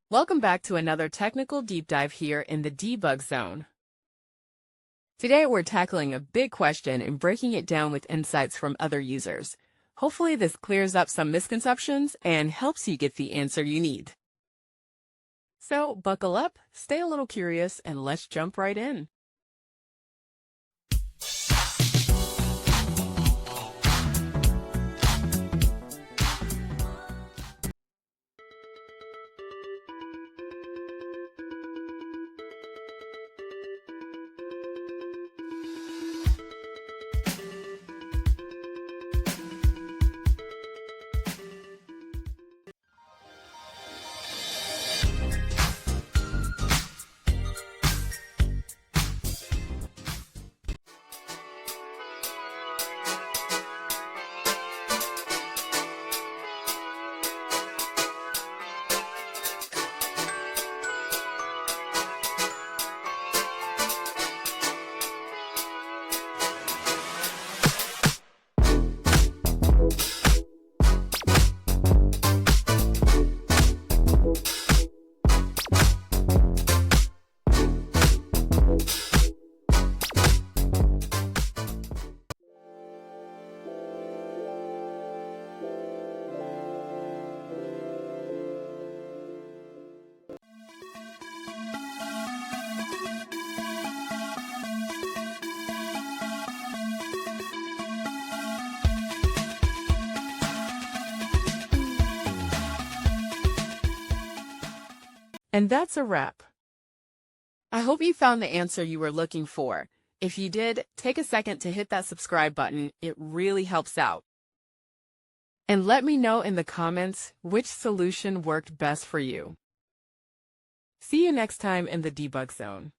Welcome back to another technical deep dive here in the debug zone. Today we're tackling a big question and breaking it down with insights from other users. Hopefully this clears up some misconceptions and helps you get the answer you need. So buckle up, stay a little curious, and let's jump right in. And that's a wrap. I hope you found the answer you were looking for. If you did, take a second to hit that subscribe button. It really helps out. And let me know in the comments which solution worked best for you. See you next time in the debug zone.